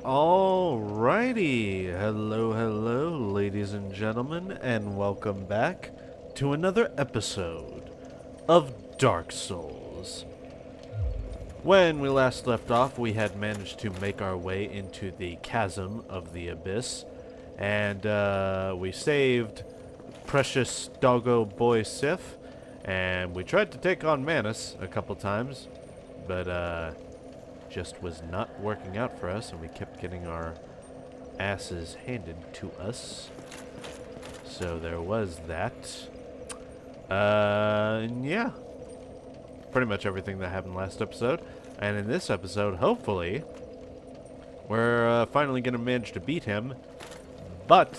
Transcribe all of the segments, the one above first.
Alrighty, hello, ladies and gentlemen, and welcome back to another episode of Dark Souls. When we last left off, we had managed to make our way into the chasm of the abyss, and we saved precious doggo boy Sif, and we tried to take on Manus a couple times, but just was not working out for us, and we kept getting our asses handed to us. So there was that. And yeah. Pretty much everything that happened last episode. And in this episode, hopefully, we're finally going to manage to beat him. But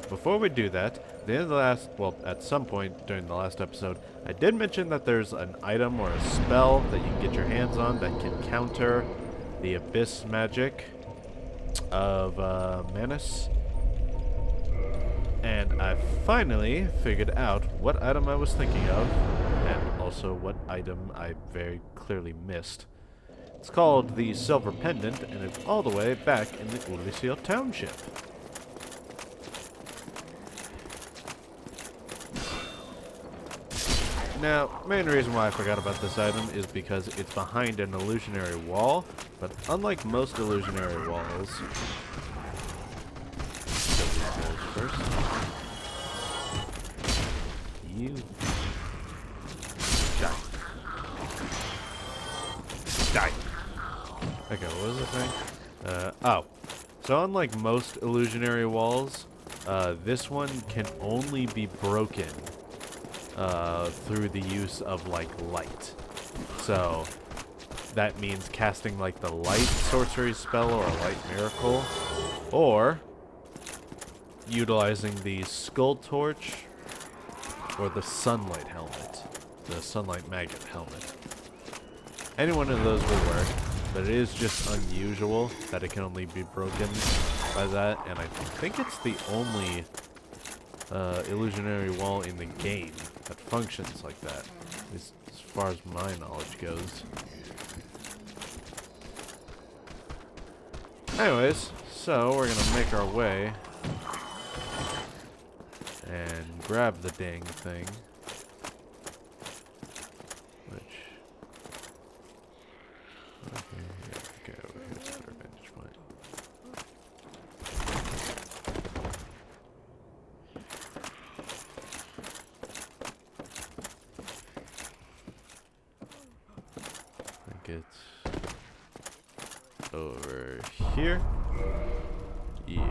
before we do that, at the end of the last, well, at some point during the last episode, I did mention that there's an item or a spell that you can get your hands on that can counter the abyss magic of Manus. And I finally figured out what item I was thinking of, and also what item I very clearly missed. It's called the Silver Pendant, and it's all the way back in the Ulysses Township. Now, main reason why I forgot about this item is because it's behind an illusionary wall, but unlike most illusionary walls... Kill these guys first. You... Die. Die. Okay, what was the thing? Oh. So unlike most illusionary walls, this one can only be broken through the use of, like, light. So, that means casting, like, the light sorcery spell or a light miracle, or utilizing the skull torch or the sunlight helmet, the sunlight maggot helmet. Any one of those will work, but it is just unusual that it can only be broken by that, and I think it's the only illusionary wall in the game that functions like that, as far as my knowledge goes. Anyways, so we're gonna make our way and grab the dang thing, which... Okay, over here's a better vantage point. It's over here. Yeah.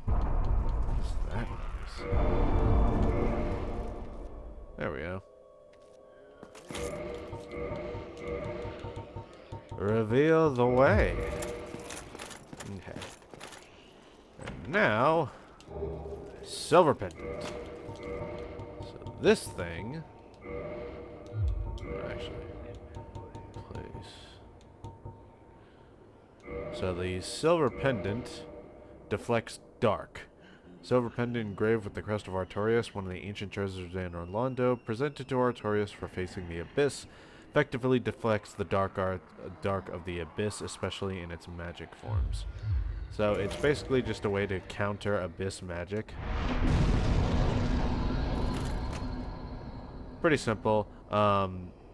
What's that noise? There we go. Reveal the way. Okay. And now, silver pendant. So this thing... Actually, place. So the silver pendant deflects dark. Silver pendant engraved with the crest of Artorias, one of the ancient treasures in Orlando, presented to Artorias for facing the abyss, effectively deflects the dark of the abyss, especially in its magic forms. So it's basically just a way to counter abyss magic. Pretty simple.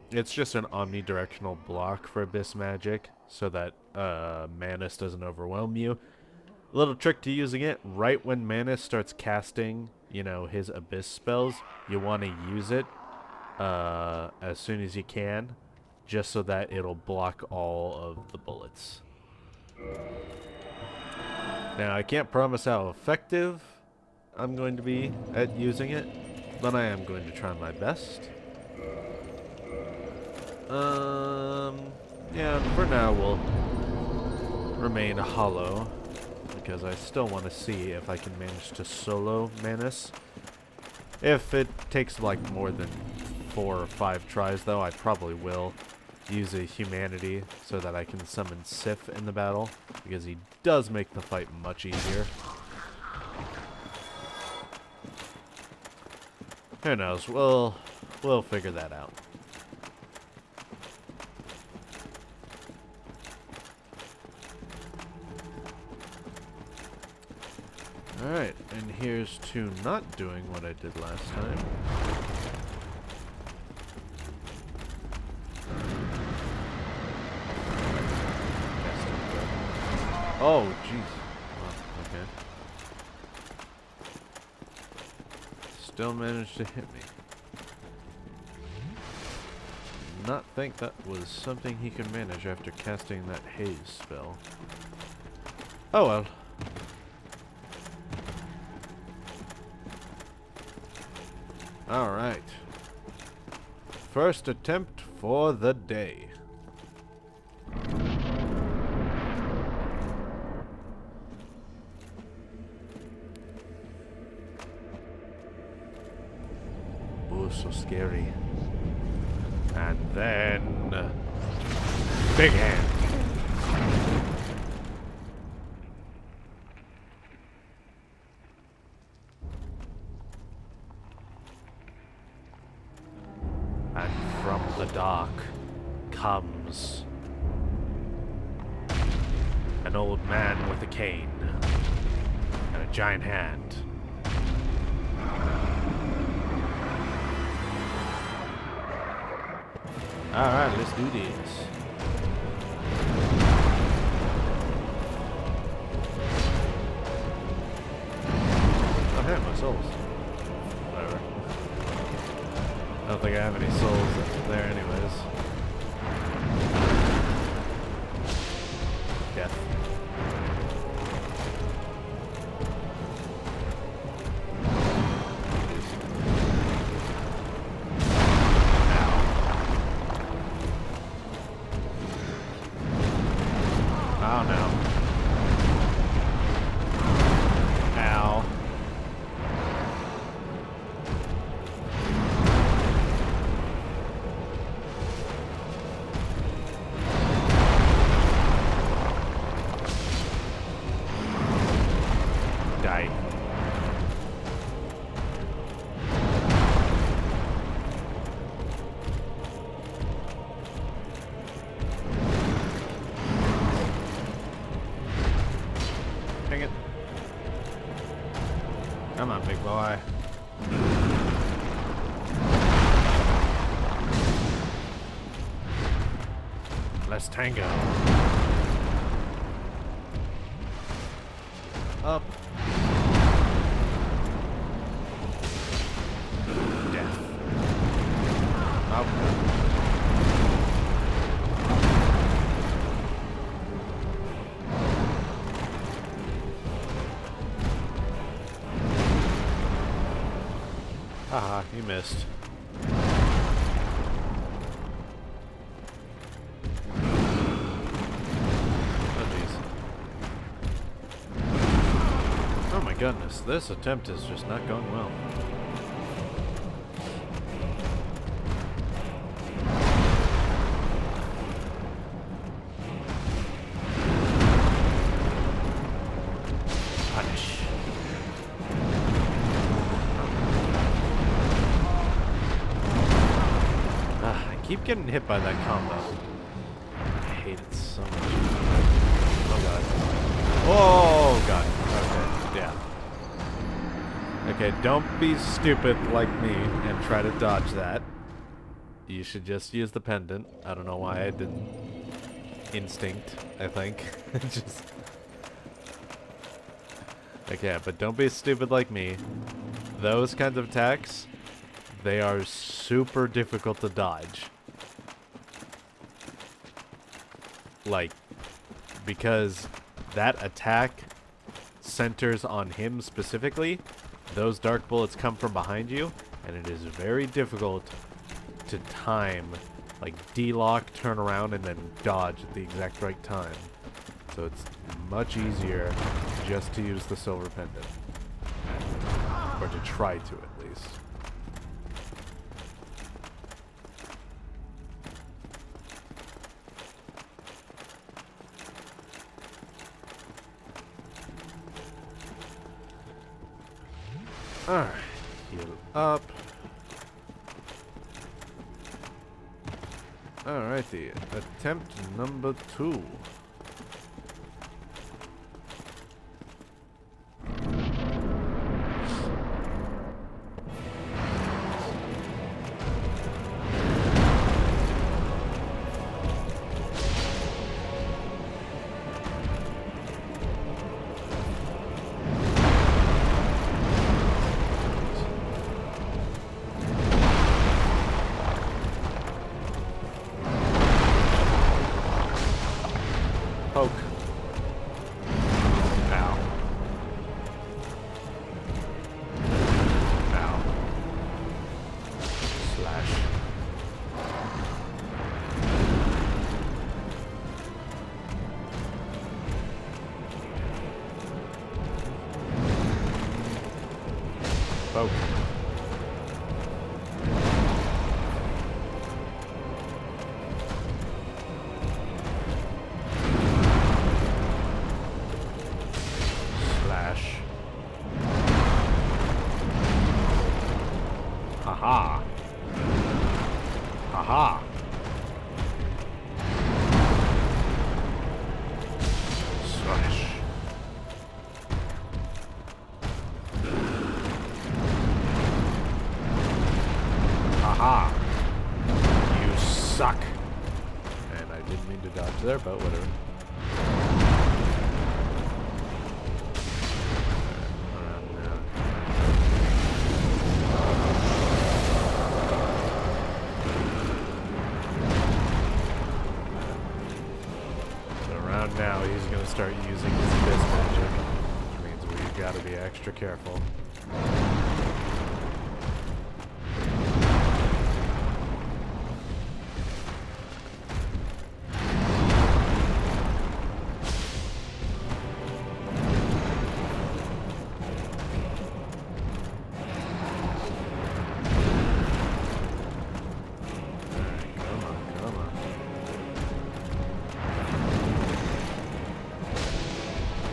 It's just an omnidirectional block for abyss magic, so that Manus doesn't overwhelm you. A little trick to using it: right when Manus starts casting, you know, his abyss spells, you want to use it as soon as you can, just so that it'll block all of the bullets. Now, I can't promise how effective I'm going to be at using it, but I am going to try my best. Yeah, for now we'll remain hollow, because I still want to see if I can manage to solo Manus. If it takes like more than 4 or 5 tries, though, I probably will use a humanity so that I can summon Sif in the battle, because he does make the fight much easier. Who knows? We'll figure that out. Alright, and here's to not doing what I did last time. Oh, jeez. Wow, okay. Still managed to hit me. Not think that was something he could manage after casting that haze spell. Oh well. Alright. First attempt for the day. Oh, so scary. And then... Big hand. And from the dark comes an old man with a cane and a giant hand. Alright, let's do this. Oh, hey, my souls. Whatever. I don't think I have any souls there anyways. Death. Oh no. Ow. Die. Dang it. Come on, big boy. Let's tango. Up. Death. Up. Haha, you missed. Oh jeez. Oh my goodness, this attempt is just not going well. Punish. I keep getting hit by that combo. I hate it so much. Oh god. Oh god. Okay, yeah. Okay, don't be stupid like me and try to dodge that. You should just use the pendant. I don't know why I didn't. Instinct, I think. Just... Okay, but don't be stupid like me. Those kinds of attacks, they are super difficult to dodge. Like, because that attack centers on him specifically, those dark bullets come from behind you, and it is very difficult to time, like D-lock, turn around, and then dodge at the exact right time. So it's much easier just to use the silver pendant. Or to try to, at least. Alright, heal up. Alrighty, attempt number 2. Poke. Ow. Ow. Slash. Poke. Slash. Haha. Haha. Slash. Haha. You suck. And I didn't mean to dodge there, but whatever. Around now. So around now, he's going to start using his fist magic, which means we've got to be extra careful.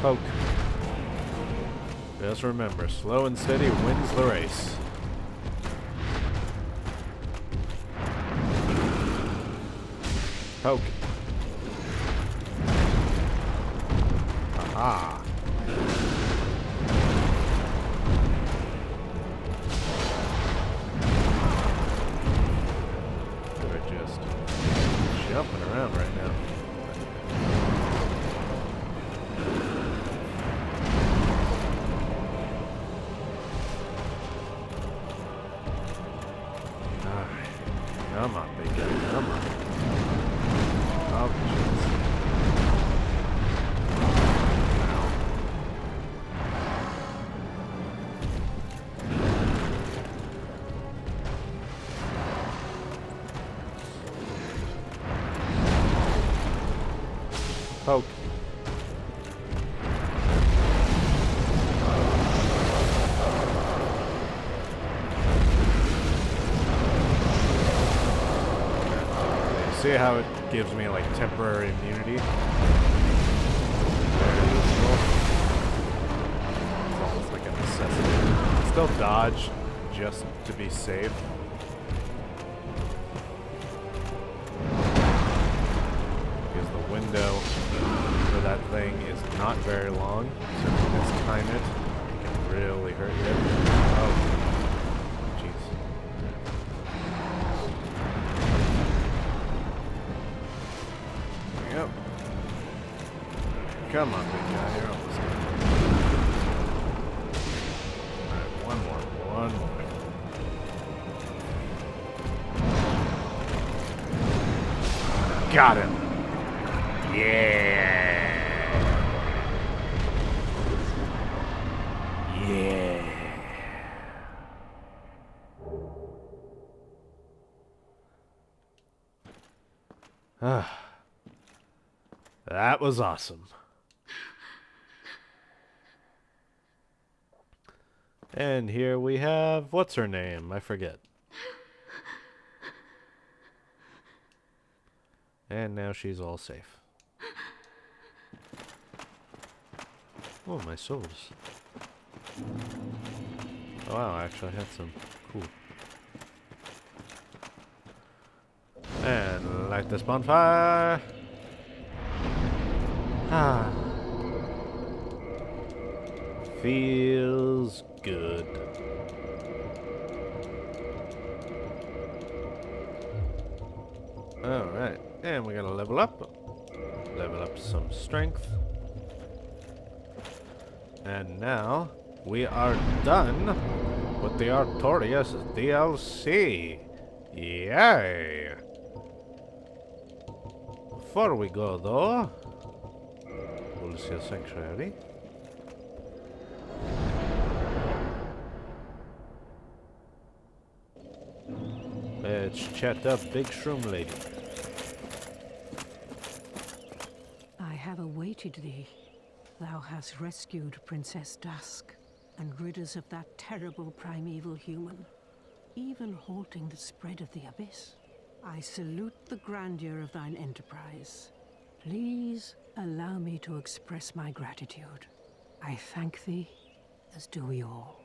Poke. Just remember, slow and steady wins the race. Poke. Aha. They're just jumping around right now. Come on, big guy, come on. Oh, jeez. Poke. See how it gives me like temporary immunity? Very useful. It's almost like a necessity. Still dodge just to be safe. Because the window for that thing is not very long. So if you mistime it, it can really hurt you. Oh. Yep. Come on, big guy. You're almost done. Alright, one more. Got him. Yeah. Yeah. Ah. That was awesome. And here we have, what's her name? I forget. And now she's all safe. Oh, my souls. Oh, wow, I actually had some. Cool. And light this bonfire. Ah. Feels good. Alright, and we're gonna level up. Level up some strength. And now we are done with the Artorias DLC. Yay! Before we go though, Ulysses Sanctuary. Let's chat up Big Shroom Lady. I have awaited thee. Thou hast rescued Princess Dusk and rid us of that terrible primeval human, even halting the spread of the abyss. I salute the grandeur of thine enterprise. Please allow me to express my gratitude. I thank thee, as do we all.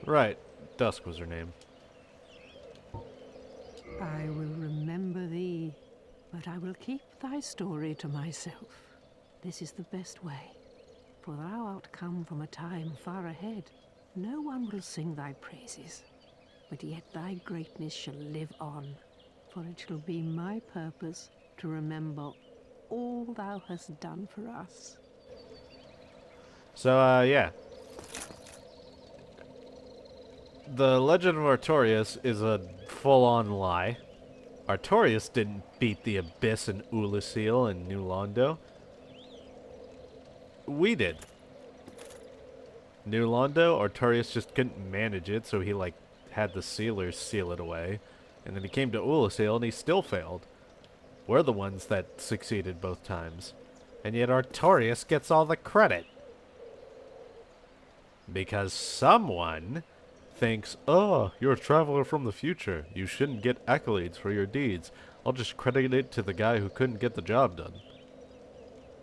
Right. Dusk was her name. I will remember thee, but I will keep thy story to myself. This is the best way, for thou art come from a time far ahead. No one will sing thy praises, but yet thy greatness shall live on, for it shall be my purpose to remember all thou hast done for us. So, yeah. The Legend of Artorias is a full-on lie. Artorias didn't beat the Abyss in Ulasil and New Londo. We did. New Londo, Artorias just couldn't manage it, so he, like, had the sealers seal it away. And then he came to Ulasil and he still failed. We're the ones that succeeded both times. And yet Artorias gets all the credit. Because someone thinks, oh, you're a traveler from the future. You shouldn't get accolades for your deeds. I'll just credit it to the guy who couldn't get the job done.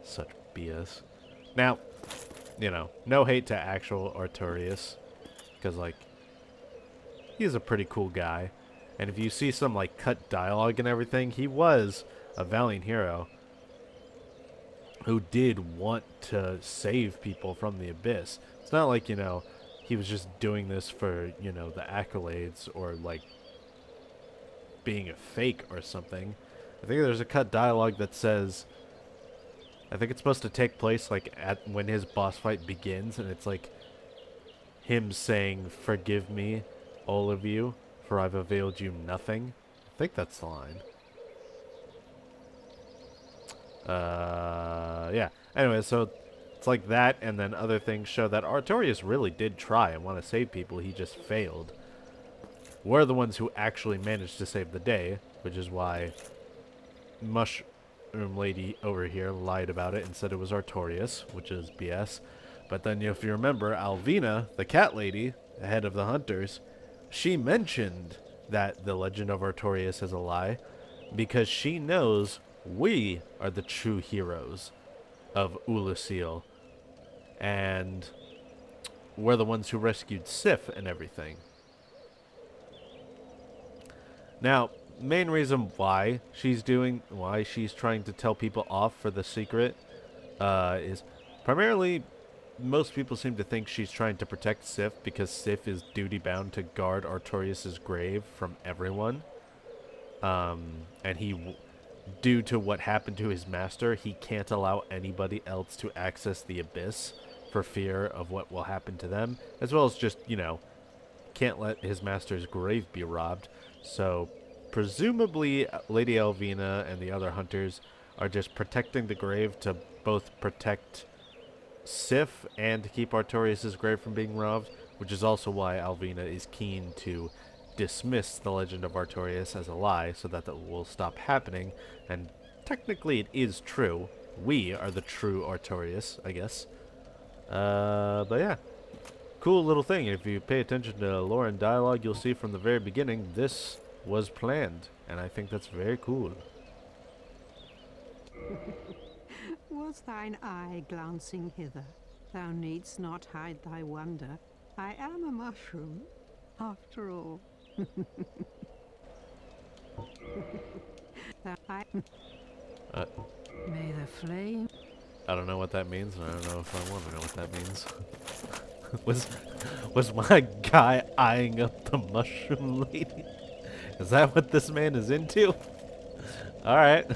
Such BS. Now, you know, no hate to actual Artorias. Because, like, he's a pretty cool guy. And if you see some, like, cut dialogue and everything, he was a valiant hero who did want to save people from the Abyss. It's not like, you know, he was just doing this for, you know, the accolades or, like, being a fake or something. I think there's a cut dialogue that says, I think it's supposed to take place, like, at when his boss fight begins, and it's, like, him saying, forgive me, all of you, for I've availed you nothing. I think that's the line. Yeah. Anyway, so it's like that, and then other things show that Artorias really did try and want to save people. He just failed. We're the ones who actually managed to save the day, which is why Mushroom Lady over here lied about it and said it was Artorias, which is BS. But then if you remember, Alvina, the cat lady, the head of the hunters, she mentioned that the legend of Artorias is a lie because she knows we are the true heroes of Ulasil. And we're the ones who rescued Sif and everything. Now, main reason why she's trying to tell people off for the secret is primarily most people seem to think she's trying to protect Sif because Sif is duty-bound to guard Artorias' grave from everyone. And due to what happened to his master, he can't allow anybody else to access the Abyss for fear of what will happen to them, as well as just, you know, can't let his master's grave be robbed. So, presumably, Lady Alvina and the other hunters are just protecting the grave to both protect Sif and to keep Artorias' grave from being robbed, which is also why Alvina is keen to dismiss the legend of Artorias as a lie so that will stop happening. And technically it is true. We are the true Artorias, I guess. But yeah. Cool little thing. If you pay attention to lore and dialogue, you'll see from the very beginning this was planned. And I think that's very cool. Was thine eye glancing hither? Thou needst not hide thy wonder. I am a mushroom, after all. May the flame... I don't know what that means, and I don't know if I want to know what that means. was my guy eyeing up the mushroom lady? Is that what this man is into? Alright.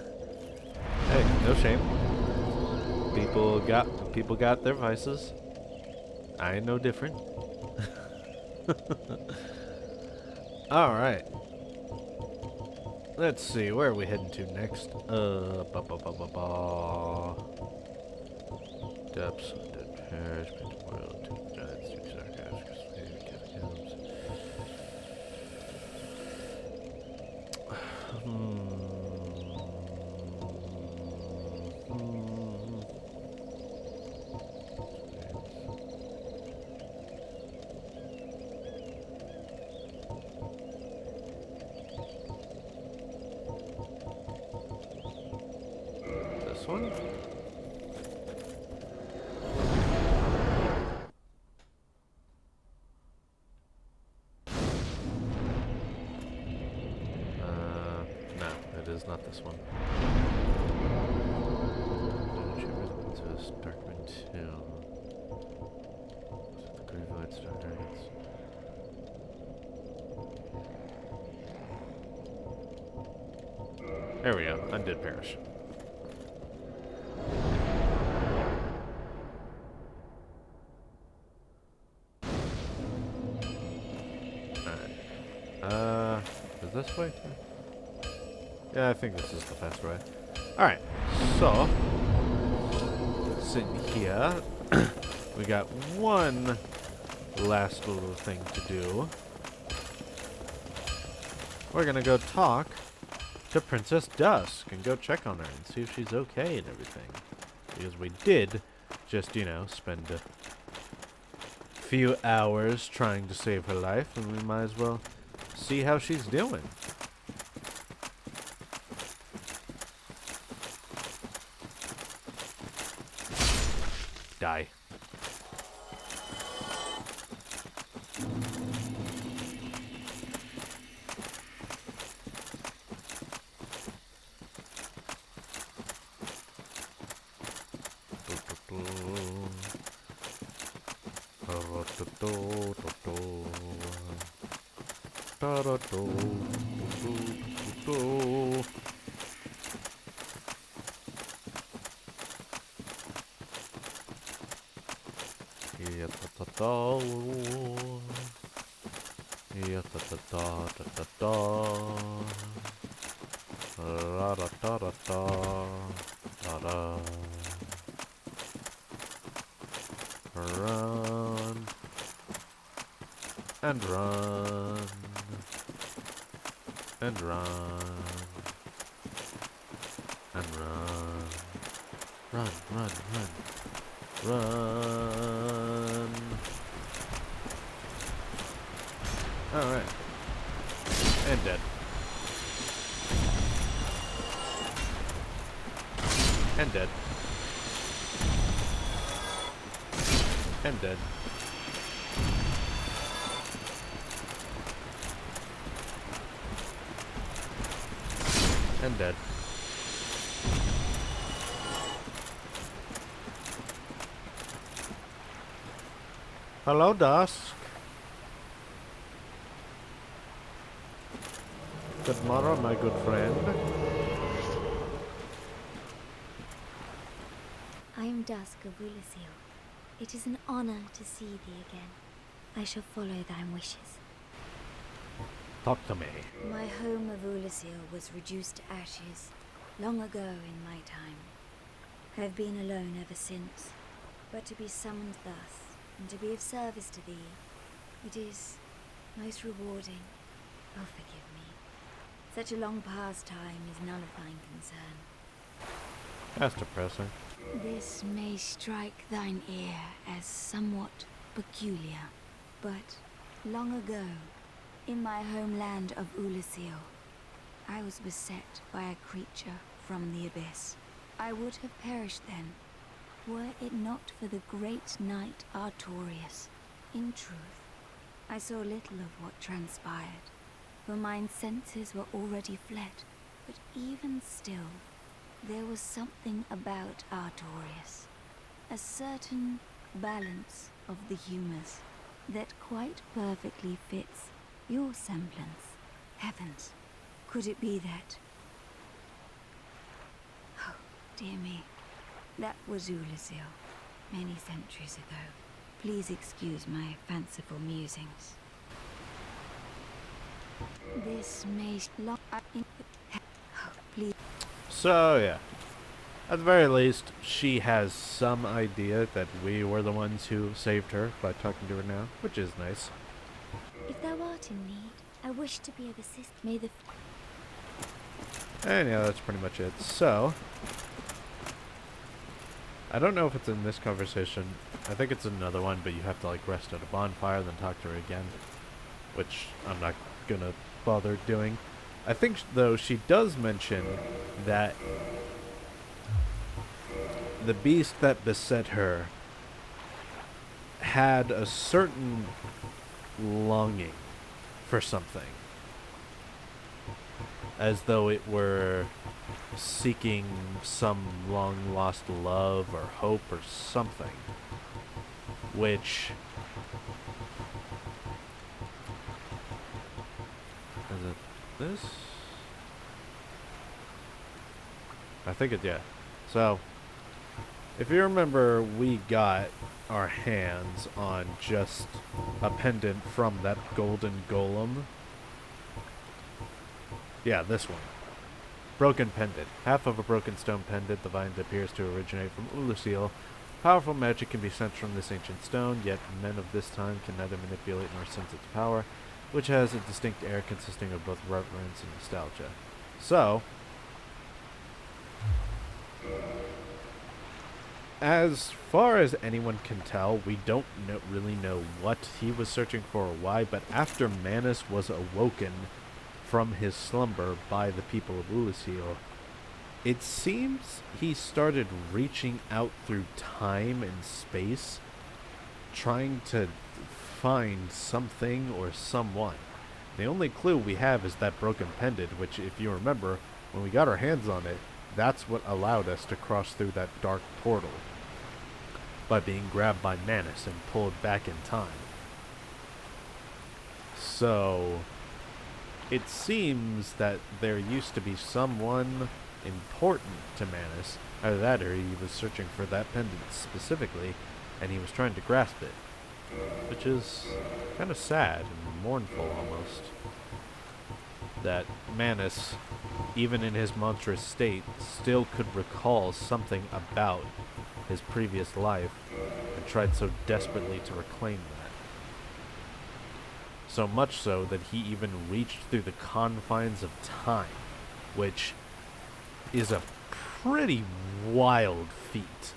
Hey, no shame. People got their vices. I ain't no different. Alright. Let's see, where are we heading to next? Depths of Dead Parish, World, Two Giants, Two Sarcasms, Catacombs. This one? No, it is not this one. Don't you really to this Darkman Tomb? The Grave Stargates. There we go. Undead Parish. Alright. Is this way? Yeah, I think this is the fast way. Alright, so sitting here, we got one last little thing to do. We're gonna go talk to Princess Dusk and go check on her and see if she's okay and everything. Because we did just, you know, spend a few hours trying to save her life, and we might as well see how she's doing. Die. Run and run and run and run. Run, run, run. Run. Alright. And dead. And dead. And dead. And dead. Hello, Dusk. Good morrow, my good friend. I am Dusk of Ullasil. It is an honor to see thee again. I shall follow thy wishes. Talk to me. My home of Ullasil was reduced to ashes long ago in my time. I have been alone ever since, but to be summoned thus, and to be of service to thee, it is most rewarding. Oh, forgive me. Such a long past time is none of thine concern. That's depressing. This may strike thine ear as somewhat peculiar, but long ago, in my homeland of Ullasil, I was beset by a creature from the abyss. I would have perished then, were it not for the great knight Artorias. In truth, I saw little of what transpired, for mine senses were already fled, but even still, there was something about Artorias, a certain balance of the humours that quite perfectly fits your semblance. Heavens, could it be that? Oh, dear me, that was Ullasil, many centuries ago. Please excuse my fanciful musings. This may long. Oh, please. So, yeah. At the very least, she has some idea that we were the ones who saved her by talking to her now, which is nice. If thou art in need, I wish to be of assistance. May the And yeah, that's pretty much it. So, I don't know if it's in this conversation. I think it's another one, but you have to like rest at a bonfire, then talk to her again, which I'm not gonna bother doing. I think, though, she does mention that the beast that beset her had a certain longing for something, as though it were seeking some long-lost love or hope or something, which is it this? I think it, yeah. So, if you remember, we got our hands on just a pendant from that golden golem. Yeah, this one. Broken pendant. Half of a broken stone pendant. The vine appears to originate from Ulusil. Powerful magic can be sensed from this ancient stone, yet men of this time can neither manipulate nor sense its power, which has a distinct air consisting of both reverence and nostalgia. So, as far as anyone can tell, we don't really know what he was searching for or why, but after Manus was awoken from his slumber by the people of Ulusil, it seems he started reaching out through time and space, trying to find something or someone. The only clue we have is that broken pendant, which, if you remember, when we got our hands on it, that's what allowed us to cross through that dark portal by being grabbed by Manus and pulled back in time. So, it seems that there used to be someone important to Manus. Either that or he was searching for that pendant specifically, and he was trying to grasp it. Which is kind of sad and mournful almost. That Manus, even in his monstrous state, still could recall something about his previous life and tried so desperately to reclaim that. So much so that he even reached through the confines of time, which is a pretty wild feat,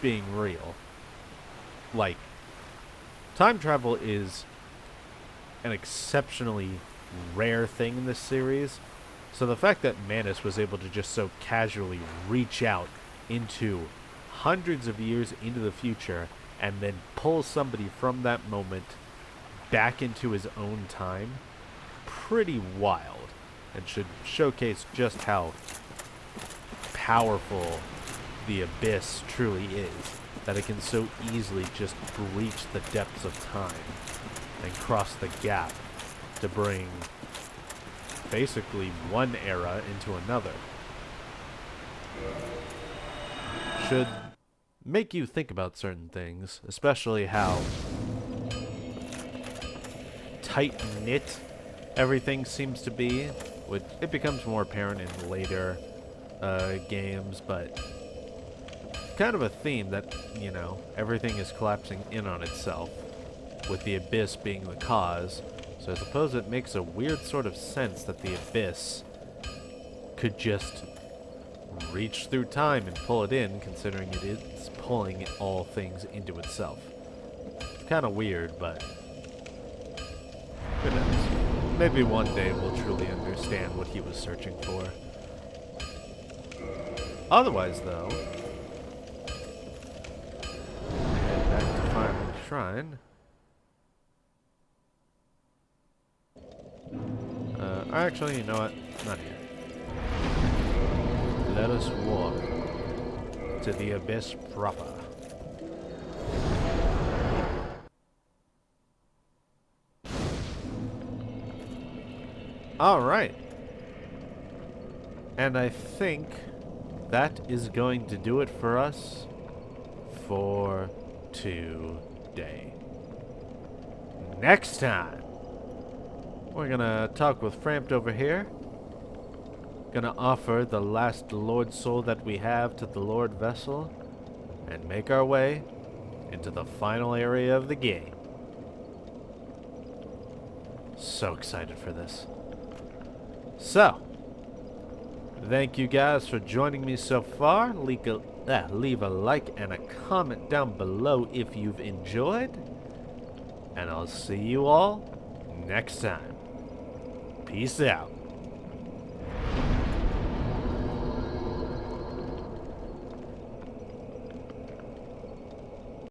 being real. Like, time travel is an exceptionally rare thing in this series, so the fact that Manus was able to just so casually reach out into hundreds of years into the future and then pull somebody from that moment back into his own time, pretty wild, and should showcase just how powerful the Abyss truly is, that it can so easily just breach the depths of time and cross the gap to bring basically one era into another. Should make you think about certain things, especially how tight-knit everything seems to be. It becomes more apparent in later games, but kind of a theme that, you know, everything is collapsing in on itself, with the Abyss being the cause. So I suppose it makes a weird sort of sense that the Abyss could just reach through time and pull it in, considering it is pulling all things into itself. It's kind of weird, but who knows? Maybe one day we'll truly understand what he was searching for. Otherwise, though, head back to Fireman Shrine. Actually, you know what? Not here. Let us walk to the Abyss proper. Alright. And I think that is going to do it for us for today. Next time, We're gonna talk with Frampt over here. Gonna offer the last Lord Soul that we have to the Lord Vessel, and make our way into the final area of the game. So excited for this. So, thank you guys for joining me so far. Leave a like and a comment down below if you've enjoyed. And I'll see you all next time. Peace out.